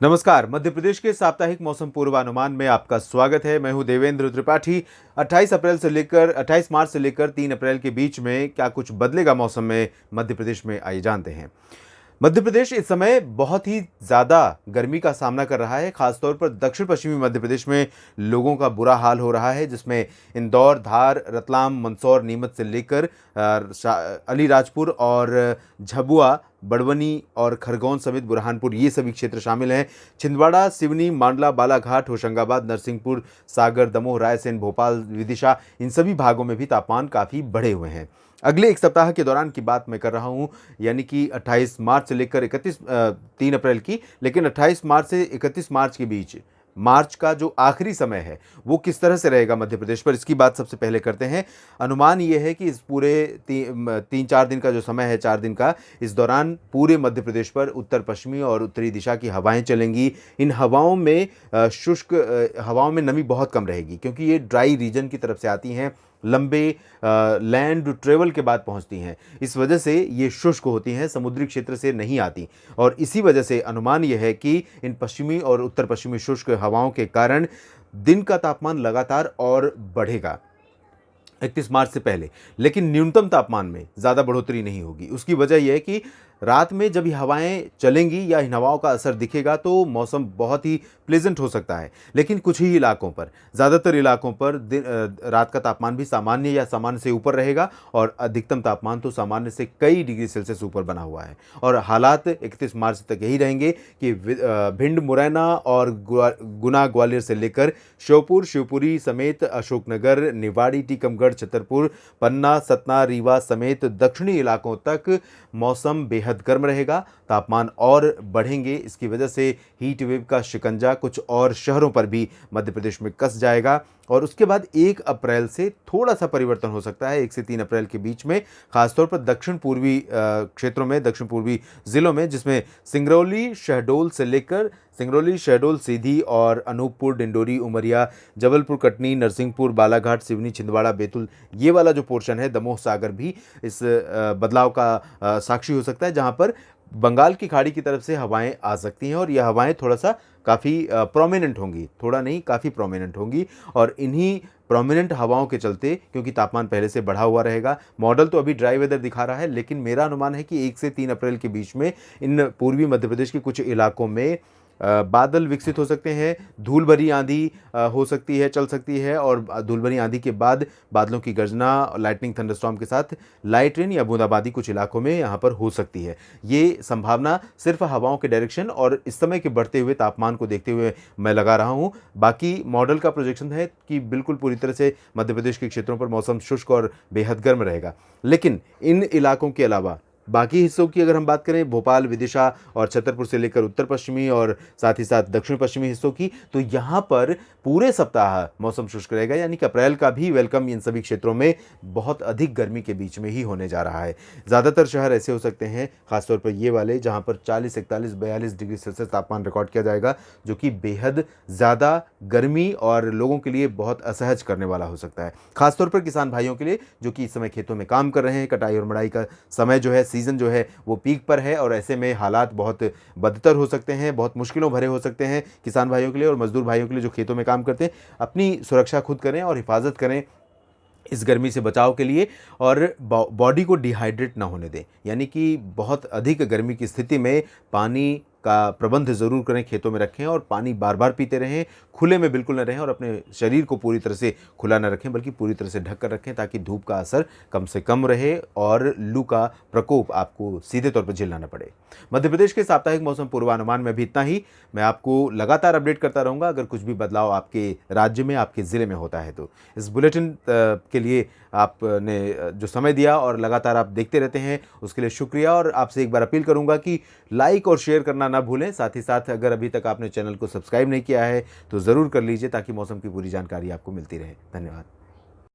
नमस्कार। मध्य प्रदेश के साप्ताहिक मौसम पूर्वानुमान में आपका स्वागत है। मैं हूं देवेंद्र त्रिपाठी। 28 मार्च से लेकर 3 अप्रैल के बीच में क्या कुछ बदलेगा मौसम में मध्य प्रदेश में, आइए जानते हैं। मध्य प्रदेश इस समय बहुत ही ज़्यादा गर्मी का सामना कर रहा है। खासतौर पर दक्षिण पश्चिमी मध्य प्रदेश में लोगों का बुरा हाल हो रहा है, जिसमें इंदौर, धार, रतलाम, मंदसौर, नीमच से लेकर अलीराजपुर और झबुआ, बड़वनी और खरगोन समेत बुरहानपुर, ये सभी क्षेत्र शामिल हैं। छिंदवाड़ा, सिवनी, मांडला, बालाघाट, होशंगाबाद, नरसिंहपुर, सागर, दमोह, रायसेन, भोपाल, विदिशा, इन सभी भागों में भी तापमान काफ़ी बढ़े हुए हैं। अगले एक सप्ताह के दौरान की बात मैं कर रहा हूं, यानी कि 28 मार्च से लेकर 3 अप्रैल की, लेकिन 28 मार्च से 31 मार्च के बीच, मार्च का जो आखिरी समय है वो किस तरह से रहेगा मध्य प्रदेश पर, इसकी बात सबसे पहले करते हैं। अनुमान ये है कि इस पूरे 3-4 दिन का जो समय है, 4 दिन का, इस दौरान पूरे मध्य प्रदेश पर उत्तर पश्चिमी और उत्तरी दिशा की हवाएं चलेंगी। इन हवाओं में शुष्क हवाओं में नमी बहुत कम रहेगी, क्योंकि ये ड्राई रीजन की तरफ से आती हैं, लंबे लैंड ट्रेवल के बाद पहुंचती हैं। इस वजह से ये शुष्क होती हैं, समुद्री क्षेत्र से नहीं आती, और इसी वजह से अनुमान यह है कि इन पश्चिमी और उत्तर पश्चिमी शुष्क हवाओं के कारण दिन का तापमान लगातार और बढ़ेगा 31 मार्च से पहले। लेकिन न्यूनतम तापमान में ज़्यादा बढ़ोतरी नहीं होगी। उसकी वजह यह है कि रात में जब ये हवाएं चलेंगी या इन हवाओं का असर दिखेगा तो मौसम बहुत ही प्लेजेंट हो सकता है, लेकिन कुछ ही इलाकों पर, ज़्यादातर इलाकों पर रात का तापमान भी सामान्य या सामान्य से ऊपर रहेगा, और अधिकतम तापमान तो सामान्य से कई डिग्री सेल्सियस ऊपर बना हुआ है। और हालात 31 मार्च तक यही रहेंगे कि भिंड, मुरैना और गुना, ग्वालियर से लेकर श्योपुर, शिवपुरी समेत अशोकनगर, निवाड़ी, टीकमगढ़, छतरपुर, पन्ना, सतना, रीवा समेत दक्षिणी इलाकों तक मौसम बेहद गर्म रहेगा। तापमान और बढ़ेंगे। इसकी वजह से हीट वेव का शिकंजा कुछ और शहरों पर भी मध्य प्रदेश में कस जाएगा, और उसके बाद 1 अप्रैल से थोड़ा सा परिवर्तन हो सकता है। 1 से 3 अप्रैल के बीच में खासतौर पर दक्षिण पूर्वी क्षेत्रों में, दक्षिण पूर्वी जिलों में, जिसमें सिंगरौली, शहडोल, सीधी और अनूपपुर, डिंडोरी, उमरिया, जबलपुर, कटनी, नरसिंहपुर, बालाघाट, सिवनी, छिंदवाड़ा, बैतूल, ये वाला जो पोर्शन है, दमोह, सागर भी इस बदलाव का साक्षी हो सकता है, जहां पर बंगाल की खाड़ी की तरफ से हवाएं आ सकती हैं, और यह हवाएं थोड़ा सा काफ़ी प्रोमिनेंट होंगी, थोड़ा नहीं काफ़ी प्रोमिनेंट होंगी। और इन्हीं प्रोमिनेंट हवाओं के चलते, क्योंकि तापमान पहले से बढ़ा हुआ रहेगा, मॉडल तो अभी ड्राई वेदर दिखा रहा है, लेकिन मेरा अनुमान है कि 1 से 3 अप्रैल के बीच में इन पूर्वी मध्य प्रदेश के कुछ इलाकों में बादल विकसित हो सकते हैं, धूल भरी आंधी हो सकती है, चल सकती है, और धूल भरी आंधी के बाद बादलों की गर्जना, लाइटनिंग, थंडरस्टॉर्म के साथ लाइट रेन या बूंदाबांदी कुछ इलाकों में यहाँ पर हो सकती है। ये संभावना सिर्फ हवाओं के डायरेक्शन और इस समय के बढ़ते हुए तापमान को देखते हुए मैं लगा रहा हूँ। बाकी मॉडल का प्रोजेक्शन है कि बिल्कुल पूरी तरह से मध्य प्रदेश के क्षेत्रों पर मौसम शुष्क और बेहद गर्म रहेगा। लेकिन इन इलाकों के अलावा बाकी हिस्सों की अगर हम बात करें, भोपाल, विदिशा और छतरपुर से लेकर उत्तर पश्चिमी और साथ ही साथ दक्षिण पश्चिमी हिस्सों की, तो यहाँ पर पूरे सप्ताह मौसम शुष्क रहेगा, यानी कि अप्रैल का भी वेलकम इन सभी क्षेत्रों में बहुत अधिक गर्मी के बीच में ही होने जा रहा है। ज़्यादातर शहर ऐसे हो सकते हैं, खासतौर पर ये वाले, जहाँ पर 40, 41, 42 डिग्री सेल्सियस तापमान रिकॉर्ड किया जाएगा, जो कि बेहद ज़्यादा गर्मी और लोगों के लिए बहुत असहज करने वाला हो सकता है। खासतौर पर किसान भाइयों के लिए, जो कि इस समय खेतों में काम कर रहे हैं। कटाई और मड़ाई का समय जो है, सीज़न जो है, वो पीक पर है, और ऐसे में हालात बहुत बदतर हो सकते हैं, बहुत मुश्किलों भरे हो सकते हैं किसान भाइयों के लिए और मजदूर भाइयों के लिए जो खेतों में काम करते हैं। अपनी सुरक्षा खुद करें और हिफाजत करें इस गर्मी से बचाव के लिए, और बॉडी को डिहाइड्रेट ना होने दें, यानी कि बहुत अधिक गर्मी की स्थिति में पानी का प्रबंध ज़रूर करें, खेतों में रखें और पानी बार बार पीते रहें, खुले में बिल्कुल न रहें, और अपने शरीर को पूरी तरह से खुला न रखें, बल्कि पूरी तरह से ढक कर रखें, ताकि धूप का असर कम से कम रहे और लू का प्रकोप आपको सीधे तौर पर झेलना न पड़े। मध्य प्रदेश के साप्ताहिक मौसम पूर्वानुमान में भी इतना ही। मैं आपको लगातार अपडेट करता रहूँगा अगर कुछ भी बदलाव आपके राज्य में, आपके ज़िले में होता है तो। इस बुलेटिन के लिए आपने जो समय दिया और लगातार आप देखते रहते हैं, उसके लिए शुक्रिया, और आपसे एक बार अपील करूंगा कि लाइक और शेयर करना ना भूलें। साथ ही साथ अगर अभी तक आपने चैनल को सब्सक्राइब नहीं किया है तो ज़रूर कर लीजिए, ताकि मौसम की पूरी जानकारी आपको मिलती रहे। धन्यवाद।